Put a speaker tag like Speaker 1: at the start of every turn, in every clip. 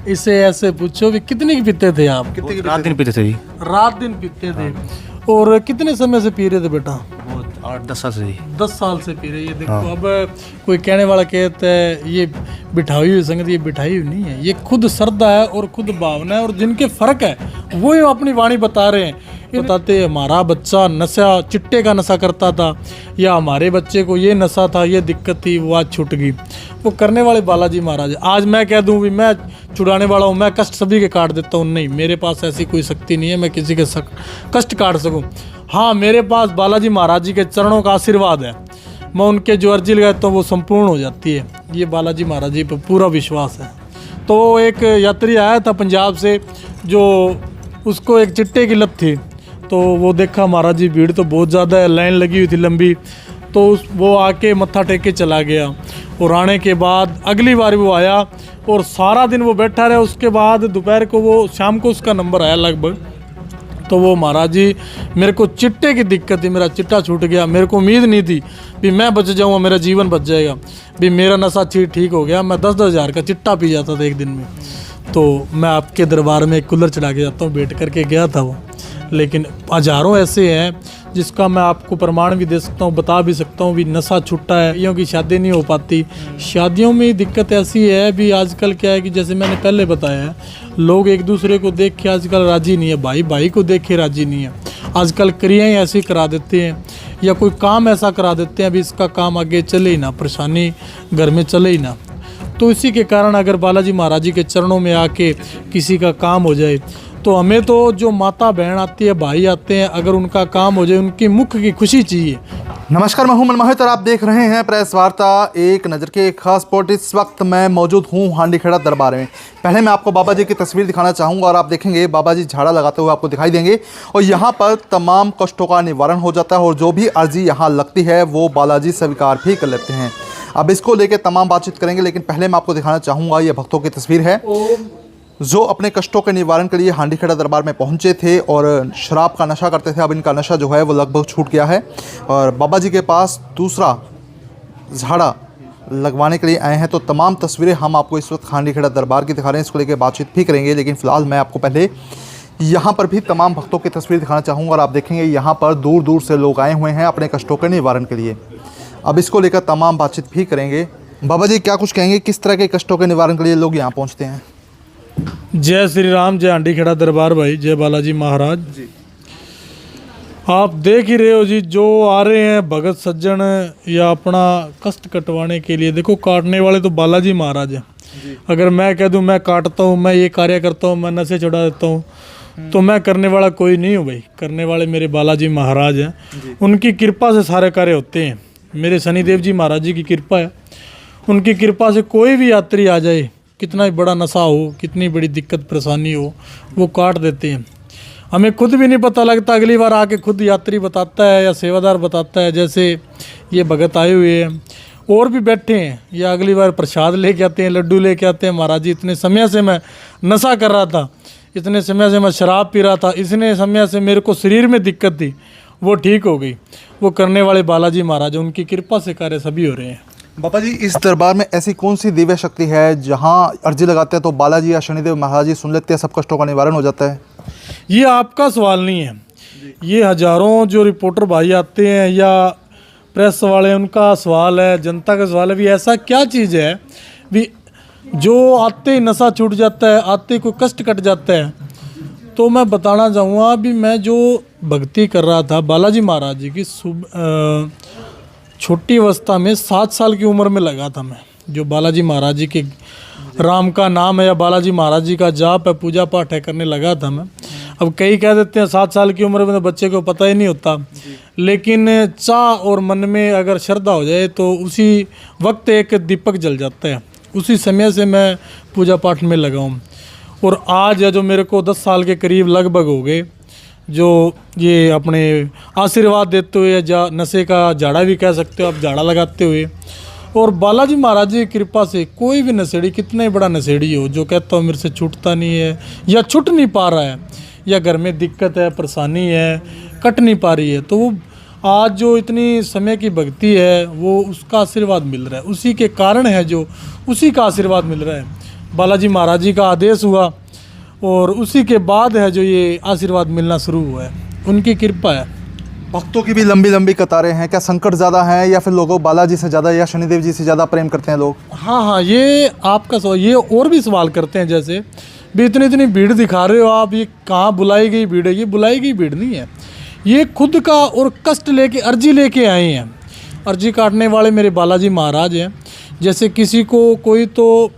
Speaker 1: इसे ऐसे पूछो भी कितनी की पीते थे आप?
Speaker 2: कितने की
Speaker 3: रात दिन पीते थे जी।
Speaker 1: रात दिन पीते थे। और कितने समय से पी रहे थे बेटा?
Speaker 3: बहुत 8-10 साल से जी।
Speaker 1: 10 साल से पी रहे। ये देखो अब कोई कहने वाला कहता है ये बिठाई हुई संगत, ये बिठाई हुई नहीं है, ये खुद श्रद्धा है और खुद भावना है, और जिनके फर्क है वो ही अपनी वाणी बता रहे हैं। ये बताते हमारा बच्चा नशा चिट्टे का नशा करता था, या हमारे बच्चे को ये नशा था, ये दिक्कत थी, वो आज छूट गई। वो करने वाले बालाजी महाराज। आज मैं कह दूं भी मैं छुड़ाने वाला हूँ, मैं कष्ट सभी के काट देता हूँ, नहीं, मेरे पास ऐसी कोई शक्ति नहीं है मैं किसी के कष्ट काट सकूँ। हाँ, मेरे पास बालाजी महाराज जी के चरणों का आशीर्वाद है, मैं उनके जो अर्जी लगाता हूँ वो संपूर्ण हो जाती है। ये बालाजी महाराज जी पर पूरा विश्वास है। तो एक यात्री आया था पंजाब से, जो उसको एक चिट्टे की लत थी, तो वो देखा महाराज जी भीड़ तो बहुत ज़्यादा है, लाइन लगी हुई थी लंबी, तो वो आके मत्था टेक के चला गया। और आने के बाद अगली बार वो आया और सारा दिन वो बैठा रहा। उसके बाद दोपहर को वो शाम को उसका नंबर आया लगभग, तो वो महाराज जी मेरे को चिट्टे की दिक्कत थी, मेरा चिट्टा छूट गया, मेरे को उम्मीद नहीं थी भी मैं बच जाऊँगा, मेरा जीवन बच जाएगा, भी मेरा नशा ठीक हो गया। मैं 10-10 हज़ार का चिट्टा पी जाता था एक दिन में। तो मैं आपके दरबार में एक कूलर चढ़ा के जाता हूँ, बैठ करके गया था वो। लेकिन हज़ारों ऐसे हैं जिसका मैं आपको प्रमाण भी दे सकता हूँ, बता भी सकता हूँ भी नशा छुट्टा है। क्योंकि शादी नहीं हो पाती, शादियों में दिक्कत ऐसी है भी आजकल क्या है कि जैसे मैंने पहले बताया है, लोग एक दूसरे को देख के आजकल राज़ी नहीं है, भाई भाई को देख के राज़ी नहीं है। आजकल क्रियाएँ ऐसी करा देते हैं या कोई काम ऐसा करा देते हैं अभी इसका काम आगे चले ही ना, परेशानी घर में चले ही ना। तो इसी के कारण अगर बालाजी महाराज जी के चरणों में आके किसी का काम हो जाए, तो हमें तो जो माता बहन आती है, भाई आते हैं, अगर उनका काम हो जाए, उनकी मुख की खुशी चाहिए।
Speaker 2: नमस्कार, मैं हूं मनमोहित और आप देख रहे हैं प्रेस वार्ता एक नज़र के खास पोर्ट। इस वक्त मैं मौजूद हूं हांडीखेड़ा दरबार में। पहले मैं आपको बाबा जी की तस्वीर दिखाना चाहूँगा और आप देखेंगे बाबा जी झाड़ा लगाते हुए आपको दिखाई देंगे, और यहाँ पर तमाम कष्टों का निवारण हो जाता है और जो भी अर्जी यहाँ लगती है वो बालाजी स्वीकार भी कर लेते हैं। अब इसको लेकर तमाम बातचीत करेंगे, लेकिन पहले मैं आपको दिखाना चाहूँगा ये भक्तों की तस्वीर है जो अपने कष्टों के निवारण के लिए हांडीखेड़ा दरबार में पहुंचे थे और शराब का नशा करते थे। अब इनका नशा जो है वो लगभग छूट गया है और बाबा जी के पास दूसरा झाड़ा लगवाने के लिए आए हैं। तो तमाम तस्वीरें हम आपको इस वक्त हांडीखेड़ा दरबार की दिखा रहे हैं, इसको लेकर बातचीत भी करेंगे। लेकिन फ़िलहाल मैं आपको पहले यहाँ पर भी तमाम भक्तों की तस्वीर दिखाना चाहूँगा और आप देखेंगे यहाँ पर दूर दूर से लोग आए हुए हैं अपने कष्टों के निवारण के लिए। अब इसको लेकर तमाम बातचीत भी करेंगे। बाबा जी क्या कुछ कहेंगे, किस तरह के कष्टों के निवारण के लिए लोग यहाँ पहुँचते हैं?
Speaker 1: जय श्री राम, जय हांडीखेड़ा दरबार भाई, जय बालाजी महाराज जी। आप देख ही रहे हो जी, जो आ रहे हैं भगत सज्जन या अपना कष्ट कटवाने के लिए। देखो काटने वाले तो बालाजी महाराज हैं। अगर मैं कह दूं मैं काटता हूं, मैं ये कार्य करता हूं, मैं नशे चढ़ा देता हूं, तो मैं करने वाला कोई नहीं हूं भाई। करने वाले मेरे बालाजी महाराज हैं, उनकी कृपा से सारे कार्य होते हैं। मेरे शनिदेव जी महाराज जी की कृपा है, उनकी कृपा से कोई भी यात्री आ जाए, कितना ही बड़ा नशा हो, कितनी बड़ी दिक्कत परेशानी हो, वो काट देते हैं। हमें खुद भी नहीं पता लगता, अगली बार आके खुद यात्री बताता है या सेवादार बताता है। जैसे ये भगत आए हुए हैं और भी बैठे हैं, या अगली बार प्रसाद लेके आते हैं, लड्डू लेके आते हैं। महाराज जी इतने समय से मैं नशा कर रहा था, इतने समय से मैं शराब पी रहा था, इतने समय से मेरे को शरीर में दिक्कत थी, वो ठीक हो गई। वो करने वाले बालाजी महाराज, उनकी कृपा से कार्य सभी हो रहे हैं।
Speaker 2: बाबा जी इस दरबार में ऐसी कौन सी दिव्य शक्ति है जहाँ अर्जी लगाते हैं तो बालाजी या शनिदेव महाराज जी सुन लेते हैं, सब कष्टों का निवारण हो जाता है?
Speaker 1: ये आपका सवाल नहीं है, ये हजारों जो रिपोर्टर भाई आते हैं या प्रेस वाले, उनका सवाल है, जनता का सवाल है भी ऐसा क्या चीज़ है भी जो आते ही नशा छूट जाता है, आते ही कोई कष्ट कट जाता है। तो मैं बताना चाहूँगा भी मैं जो भक्ति कर रहा था बालाजी महाराज जी की, छोटी अवस्था में 7 साल की उम्र में लगा था मैं। जो बालाजी महाराज जी के राम का नाम है या बालाजी महाराज जी का जाप है, पूजा पाठ है, करने लगा था मैं। अब कई कह देते हैं 7 साल की उम्र में तो बच्चे को पता ही नहीं होता, लेकिन चाह और मन में अगर श्रद्धा हो जाए तो उसी वक्त एक दीपक जल जाता है। उसी समय से मैं पूजा पाठ में लगा हूँ और आज है जो मेरे को 10 साल के करीब लगभग हो गए, जो ये अपने आशीर्वाद देते हुए या नशे का झाड़ा भी कह सकते हो आप, झाड़ा लगाते हुए। और बालाजी महाराज जी की कृपा से कोई भी नशेड़ी, कितना ही बड़ा नशेड़ी हो, जो कहता हो मेरे से छूटता नहीं है या छूट नहीं पा रहा है या घर में दिक्कत है, परेशानी है, कट नहीं पा रही है, तो वो आज जो इतनी समय की भक्ति है वो उसका आशीर्वाद मिल रहा है, उसी के कारण है जो उसी का आशीर्वाद मिल रहा है। बालाजी महाराज जी का आदेश हुआ और उसी के बाद है जो ये आशीर्वाद मिलना शुरू हुआ है, उनकी कृपा है।
Speaker 2: भक्तों की भी लंबी लंबी कतारें हैं, क्या संकट ज़्यादा है या फिर लोगों बालाजी से ज़्यादा या शनिदेव जी से ज़्यादा प्रेम करते हैं लोग?
Speaker 1: हाँ हाँ, ये आपका सवाल, ये और भी सवाल करते हैं, जैसे भी इतनी इतनी भीड़ दिखा रहे हो आप, ये कहाँ बुलाई गई भीड़ है? ये बुलाई गई भीड़ नहीं है, ये खुद का और कष्ट लेके अर्जी लेके आए हैं। अर्जी काटने वाले मेरे बालाजी महाराज हैं। जैसे किसी को कोई तो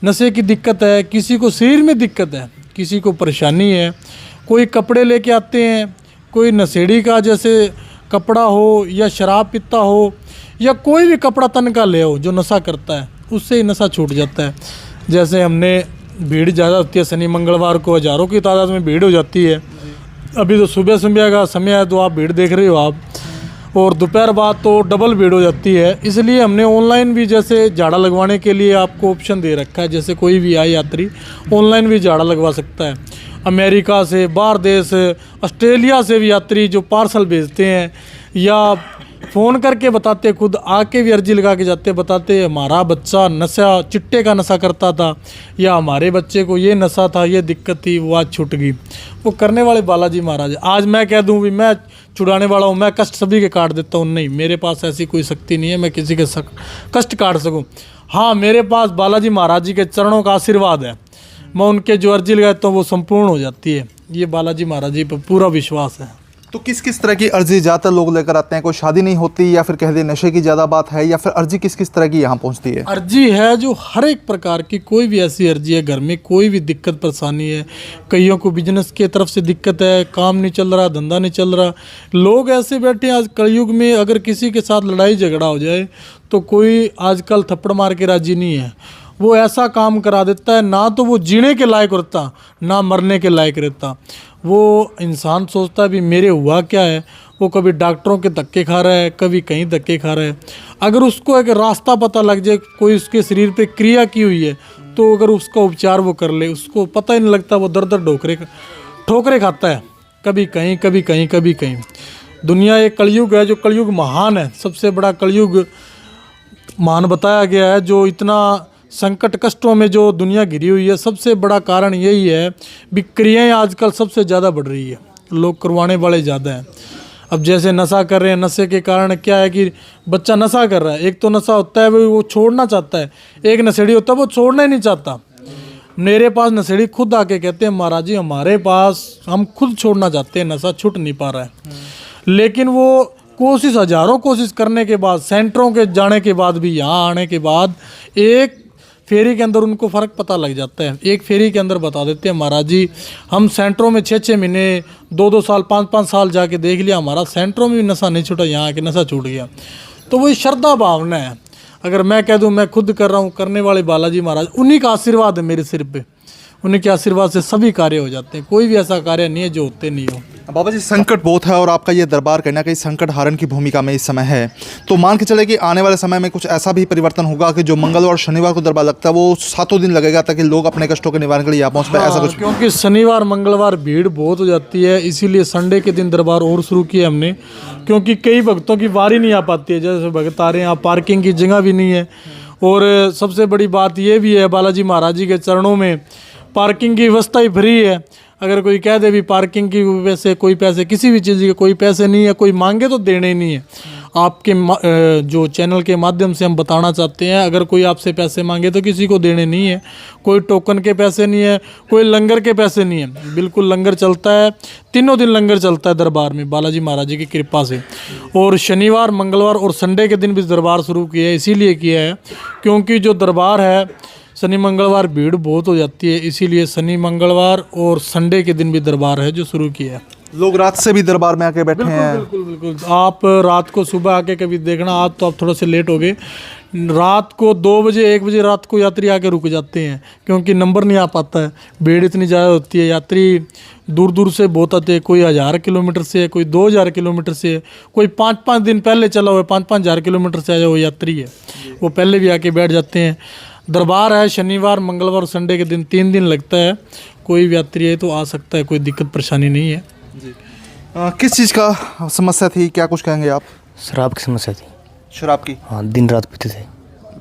Speaker 1: नशे की दिक्कत है, किसी को शरीर में दिक्कत है, किसी को परेशानी है, कोई कपड़े लेके आते हैं, कोई नशेड़ी का जैसे कपड़ा हो या शराब पीता हो या कोई भी कपड़ा तन का ले हो जो नशा करता है, उससे ही नशा छूट जाता है। जैसे हमने भीड़ ज़्यादा होती है, शनि मंगलवार को हज़ारों की तादाद में भीड़ हो जाती है। अभी तो सुबह सुबह का समय है तो आप भीड़ देख रहे हो आप, और दोपहर बाद तो डबल भीड़ हो जाती है। इसलिए हमने ऑनलाइन भी जैसे झाड़ा लगवाने के लिए आपको ऑप्शन दे रखा है, जैसे कोई भी आए यात्री ऑनलाइन भी झाड़ा लगवा सकता है। अमेरिका से, बाहर देश, ऑस्ट्रेलिया से भी यात्री जो पार्सल भेजते हैं या फ़ोन करके बताते, खुद आके भी अर्जी लगा के जाते, बताते हमारा बच्चा नशा, चिट्टे का नशा करता था या हमारे बच्चे को ये नशा था, ये दिक्कत थी, वो आज छूट गई। वो करने वाले बालाजी महाराज। आज मैं कह दूं भी मैं छुड़ाने वाला हूँ, मैं कष्ट सभी के काट देता हूँ, नहीं, मेरे पास ऐसी कोई शक्ति नहीं है मैं किसी के कष्ट काट सकूँ। हाँ, मेरे पास बालाजी महाराज जी के चरणों का आशीर्वाद है, मैं उनके जो अर्जी लगाता हूँ वो संपूर्ण हो जाती है। ये बालाजी महाराज जी पर पूरा विश्वास है।
Speaker 2: तो किस किस तरह की अर्जी ज़्यादातर लोग लेकर आते हैं? कोई शादी नहीं होती या फिर कह दे नशे की ज़्यादा बात है, या फिर अर्जी किस किस तरह की यहाँ पहुँचती है?
Speaker 1: अर्जी है जो हर एक प्रकार की, कोई भी ऐसी अर्जी है, घर में कोई भी दिक्कत परेशानी है, कईयों को बिजनेस के तरफ से दिक्कत है, काम नहीं चल रहा, धंधा नहीं चल रहा, लोग ऐसे बैठे हैं। आज कलयुग में अगर किसी के साथ लड़ाई झगड़ा हो जाए तो कोई आजकल थप्पड़ मार के राजी नहीं है, वो ऐसा काम करा देता है, ना तो वो जीने के लायक रहता ना मरने के लायक रहता। वो इंसान सोचता है भी मेरे हुआ क्या है, वो कभी डॉक्टरों के धक्के खा रहा है, कभी कहीं धक्के खा रहा है। अगर उसको एक रास्ता पता लग जाए, कोई उसके शरीर पे क्रिया की हुई है, तो अगर उसका उपचार वो कर ले, उसको पता ही नहीं लगता, वो दर दर ठोकरे खाता है, कभी कहीं कभी कहीं कभी कहीं। दुनिया एक कलयुग है, जो कलयुग महान है, सबसे बड़ा कलयुग महान बताया गया है। जो इतना संकट कष्टों में जो दुनिया घिरी हुई है, सबसे बड़ा कारण यही है भी क्रियाएँ आजकल सबसे ज़्यादा बढ़ रही है, लोग करवाने वाले ज़्यादा हैं। अब जैसे नशा कर रहे हैं, नशे के कारण क्या है कि बच्चा नशा कर रहा है, एक तो नशा होता है वो छोड़ना चाहता है, एक नशेड़ी होता है वो छोड़ना ही नहीं चाहता। मेरे पास नशेड़ी खुद आके कहते हैं महाराज जी हमारे पास, हम खुद छोड़ना चाहते हैं, नशा छूट नहीं पा रहा है, लेकिन वो कोशिश, हज़ारों कोशिश करने के बाद, सेंटरों के जाने के बाद भी, यहाँ आने के बाद एक फेरी के अंदर उनको फ़र्क पता लग जाता है। एक फेरी के अंदर बता देते हैं महाराज जी हम सेंटरों में 6-6 महीने, 2-2 साल, 5-5 साल जाके देख लिया, हमारा सेंटरों में भी नशा नहीं छूटा, यहाँ आके नशा छूट गया। तो वही श्रद्धा भावना है। अगर मैं कह दूं मैं खुद कर रहा हूँ, करने वाले बालाजी महाराज, उन्हीं का आशीर्वाद है मेरे सिर पे, उन्हीं के आशीर्वाद से सभी कार्य हो जाते हैं। कोई भी ऐसा कार्य नहीं है जो होते नहीं हो।
Speaker 2: बाबा जी संकट बहुत है और आपका ये दरबार कहीं ना कहीं संकट हारण की भूमिका में इस समय है, तो मान के चले कि आने वाले समय में कुछ ऐसा भी परिवर्तन होगा कि जो मंगलवार और शनिवार को दरबार लगता है वो 7 दिन लगेगा ताकि लोग अपने कष्टों के निवारण के लिए यहाँ पहुँच पाए, ऐसा कुछ?
Speaker 1: क्योंकि शनिवार मंगलवार भीड़ बहुत हो जाती है, इसीलिए संडे के दिन दरबार और शुरू किया हमने, क्योंकि कई भक्तों की बारी नहीं आ पाती है। जैसे भक्त आ रहे हैं, यहाँ पार्किंग की जगह भी नहीं है, और सबसे बड़ी बात ये भी है बालाजी महाराज जी के चरणों में पार्किंग की व्यवस्था ही फ्री है। अगर कोई कह दे भी पार्किंग की पैसे, कोई पैसे किसी भी चीज़ के कोई पैसे नहीं है, कोई मांगे तो देने ही नहीं है। आपके जो चैनल के माध्यम से हम बताना चाहते हैं, अगर कोई आपसे पैसे मांगे तो किसी को देने नहीं है, कोई टोकन के पैसे नहीं है, कोई लंगर के पैसे नहीं है, बिल्कुल लंगर चलता है, तीनों दिन लंगर चलता है दरबार में बालाजी महाराज जी की कृपा से। और शनिवार, मंगलवार और संडे के दिन भी दरबार शुरू किया है, इसीलिए किया है क्योंकि जो दरबार है शनि मंगलवार भीड़ बहुत हो जाती है, इसीलिए शनि मंगलवार और संडे के दिन भी दरबार है जो शुरू किया है।
Speaker 2: लोग रात से भी दरबार में आके बैठे हैं?
Speaker 1: बिल्कुल बिल्कुल। आप रात को सुबह आके कभी देखना, आज तो आप थोड़ा से लेट हो गए, रात को 2 बजे 1 बजे रात को यात्री आके रुक जाते हैं क्योंकि नंबर नहीं आ पाता है, भीड़ इतनी ज़्यादा होती है। यात्री दूर दूर से बहुत आते हैं, कोई 1000 किलोमीटर से है, कोई 2000 किलोमीटर से है, कोई 5-5 दिन पहले चला हुआ है, 5-5 हज़ार किलोमीटर से आया वो यात्री है, वो पहले भी आके बैठ जाते हैं। दरबार है शनिवार मंगलवार संडे के दिन, 3 दिन लगता है। कोई भी यात्री है तो आ सकता है, कोई दिक्कत परेशानी नहीं है जी।
Speaker 2: किस चीज़ का समस्या थी, क्या कुछ कहेंगे आप?
Speaker 3: शराब की समस्या थी।
Speaker 2: शराब की?
Speaker 3: हाँ, दिन रात पीते थे।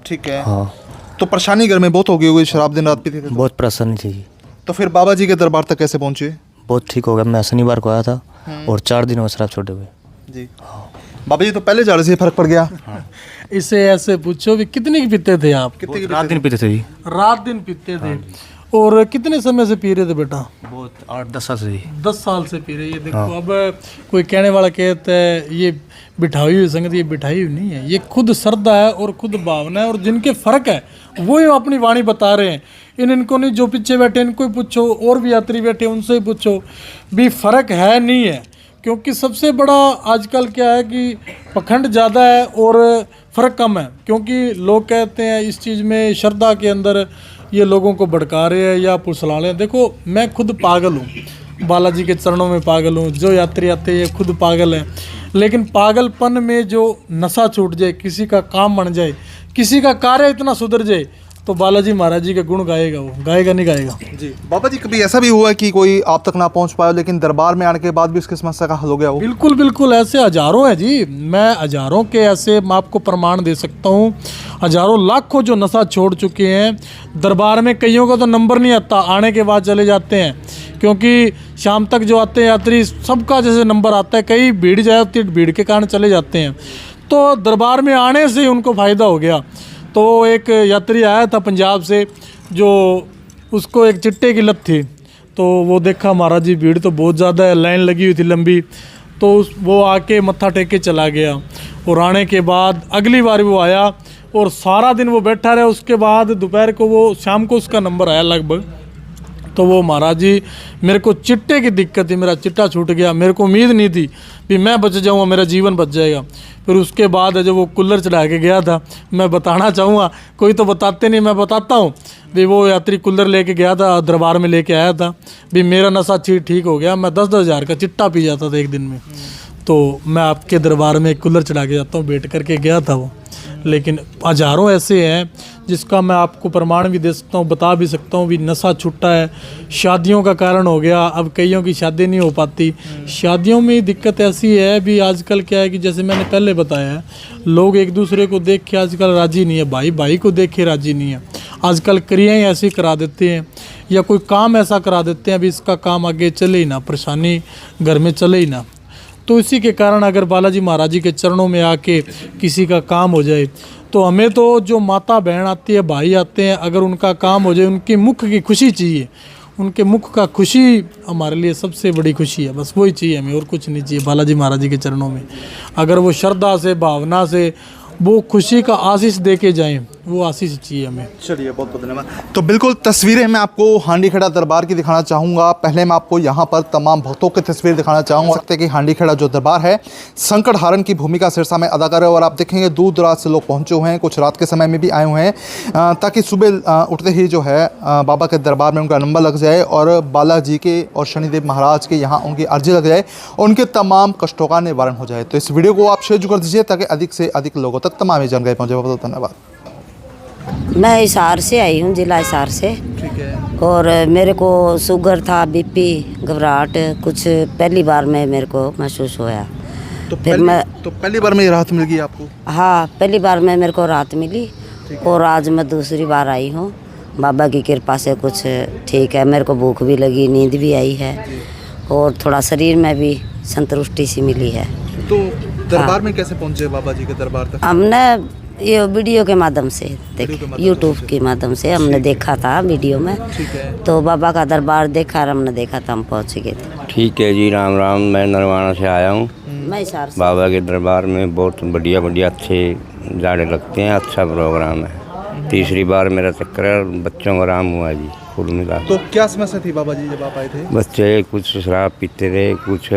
Speaker 2: ठीक है।
Speaker 3: हाँ,
Speaker 2: तो परेशानी घर में बहुत हो गई होगी, शराब दिन रात पीते थे
Speaker 3: बहुत परेशानी थी जी।
Speaker 2: तो फिर बाबा जी के दरबार तक कैसे पहुंचे?
Speaker 3: बहुत ठीक हो गया। मैं शनिवार को आया था और 4 दिन में शराब छोड़े हुए।
Speaker 2: जी बाबा जी, तो पहले झाड़े से फर्क पड़ गया?
Speaker 1: इसे ऐसे पूछो भी कितने की पीते थे आप?
Speaker 2: कितने की
Speaker 3: रात दिन पीते थे जी।
Speaker 1: रात दिन पीते थे। और कितने समय से पी रहे थे बेटा?
Speaker 3: बहुत 8-10 साल से जी।
Speaker 1: 10 साल से पी रहे। ये देखो अब कोई कहने वाला कहता है ये बिठाई हुई संगत, ये बिठाई हुई नहीं है, ये खुद श्रद्धा है और खुद भावना है। और जिनके फर्क है वो ही अपनी वाणी बता रहे हैं। इनको नहीं, जो पीछे बैठे इनको ही पूछो, और भी यात्री बैठे उनसे ही पूछो भी फर्क है नहीं है। क्योंकि सबसे बड़ा आजकल क्या है कि पखंड ज़्यादा है और फ़र्क कम है। क्योंकि लोग कहते हैं इस चीज़ में श्रद्धा के अंदर ये लोगों को भड़का रहे हैं या पुसला रहे हैं। देखो मैं खुद पागल हूँ, बालाजी के चरणों में पागल हूँ। जो यात्री आते हैं ये खुद पागल हैं। लेकिन पागलपन में जो नशा छूट जाए, किसी का काम बन जाए, किसी का कार्य इतना सुधर जाए, तो बालाजी महाराज जी के गुण गाएगा। वो गाएगा नहीं गाएगा?
Speaker 2: जी बाबा जी, कभी ऐसा भी हुआ है कि कोई आप तक ना पहुंच पाया लेकिन दरबार में आने के बाद भी उसकी समस्या का हल हो गया हो?
Speaker 1: बिल्कुल बिल्कुल, ऐसे हजारों हैं जी। मैं हजारों के ऐसे मैं आपको प्रमाण दे सकता हूँ। हजारों लाखों जो नशा छोड़ चुके हैं दरबार में। कईयों का तो नंबर नहीं आता, आने के बाद चले जाते हैं। क्योंकि शाम तक जो आते हैं यात्री सबका जैसे नंबर आता है, कई भीड़ जाए होती है, भीड़ के कारण चले जाते हैं। तो दरबार में आने से ही उनको फ़ायदा हो गया। तो एक यात्री आया था पंजाब से, जो उसको एक चिट्टे की लत थी। तो वो देखा महाराज जी भीड़ तो बहुत ज़्यादा है, लाइन लगी हुई थी लंबी। तो वो आके मत्था टेक के चला गया। और आने के बाद अगली बार वो आया और सारा दिन वो बैठा रहा। उसके बाद दोपहर को वो शाम को उसका नंबर आया लगभग। तो वो महाराज जी मेरे को चिट्टे की दिक्कत थी, मेरा चिट्टा छूट गया, मेरे को उम्मीद नहीं थी कि मैं बच जाऊंगा, मेरा जीवन बच जाएगा। फिर उसके बाद जब वो कूलर चढ़ा के गया था, मैं बताना चाहूँगा, कोई तो बताते नहीं, मैं बताता हूँ भी वो यात्री कूलर लेके गया था, दरबार में लेके आया था भी मेरा नशा ठीक हो गया। मैं 10-10 हज़ार का चिट्टा पी जाता था एक दिन में। तो मैं आपके दरबार में कूलर चढ़ा के जाता हूँ, बैठ करके गया था वो। लेकिन हजारों ऐसे हैं जिसका मैं आपको प्रमाण भी दे सकता हूँ, बता भी सकता हूँ भी नशा छुट्टा है। शादियों का कारण हो गया, अब कईयों की शादी नहीं हो पाती। शादियों में दिक्कत ऐसी है भी आजकल क्या है कि जैसे मैंने पहले बताया है, लोग एक दूसरे को देख के आजकल राज़ी नहीं है, भाई भाई को देख के राज़ी नहीं है। आजकल क्रियाएँ ऐसी करा देते हैं या कोई काम ऐसा करा देते हैं अभी इसका काम आगे चले ही ना, परेशानी घर में चले ही ना। तो इसी के कारण अगर बालाजी महाराज जी के चरणों में आके किसी का काम हो जाए, तो हमें तो जो माता बहन आती है, भाई आते हैं, अगर उनका काम हो जाए, उनकी मुख की खुशी चाहिए। उनके मुख का खुशी हमारे लिए सबसे बड़ी खुशी है। बस वही चाहिए हमें, और कुछ नहीं चाहिए बालाजी महाराज जी के चरणों में। अगर वो श्रद्धा से, भावना से वो खुशी का आशीष दे के जाएँ, वो आशीष चाहिए हमें।
Speaker 2: चलिए, बहुत बहुत धन्यवाद। तो बिल्कुल तस्वीरें मैं आपको हांडी खेड़ा दरबार की दिखाना चाहूँगा। पहले मैं आपको यहाँ पर तमाम भक्तों की तस्वीर दिखाना चाहूँगा। सकते हैं कि हांडी खेड़ा जो दरबार है संकट हारण की भूमिका सिरसा में अदा कर रहे हैं। और आप देखेंगे दूर दराज से लोग पहुँचे हुए हैं, कुछ रात के समय में भी आए हुए हैं, ताकि सुबह उठते ही जो है बाबा के दरबार में उनका नंबर लग जाए और बालाजी के और शनिदेव महाराज के यहाँ उनकी अर्जी लग जाए, उनके तमाम कष्टों का निवारण हो जाए। तो इस वीडियो को आप शेयर कर दीजिए ताकि अधिक से अधिक लोगों तक तमाम जानकारी पहुँचे। बहुत बहुत धन्यवाद।
Speaker 4: मैं हिसार से आई हूँ, जिला हिसार से।
Speaker 2: ठीक है।
Speaker 4: और मेरे को शुगर था, बीपी, घबराहट कुछ पहली बार में मेरे को महसूस होया।
Speaker 2: तो पहली बार में ये राहत मिल गई आपको?
Speaker 4: हाँ, पहली बार में मेरे को राहत मिली। और आज मैं दूसरी बार आई हूँ। बाबा की कृपा से कुछ ठीक है। मेरे को भूख भी लगी, नींद भी आई है और थोड़ा शरीर में भी संतुष्टि सी मिली है।
Speaker 2: तो दरबार में कैसे पहुँचे बाबा जी के दरबार तक?
Speaker 4: हमने ये वीडियो के माध्यम से यूट्यूब के माध्यम से हमने देखा था वीडियो में। तो बाबा का दरबार देखा और हमने देखा था, हम पहुँच गए थे।
Speaker 5: ठीक है जी, राम राम। मैं नरवाना से आया हूँ।
Speaker 4: मैं हिसार से।
Speaker 5: बाबा के दरबार में बहुत बढ़िया बढ़िया अच्छे जाड़े लगते हैं, अच्छा प्रोग्राम है। तीसरी बार मेरा चक्कर है, बच्चों को आराम हुआ जी कुल मिला।
Speaker 2: तो क्या समस्या थी बाबा जी जब आप आए थे?
Speaker 5: बच्चे कुछ शराब पीते थे, कुछ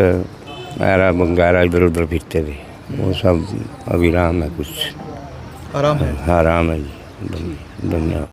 Speaker 5: ऐरा बंगारा इधर उधर पीते थे, वो सब अभी आराम है, कुछ
Speaker 2: आराम है।
Speaker 5: आराम है जी। धन्यवाद।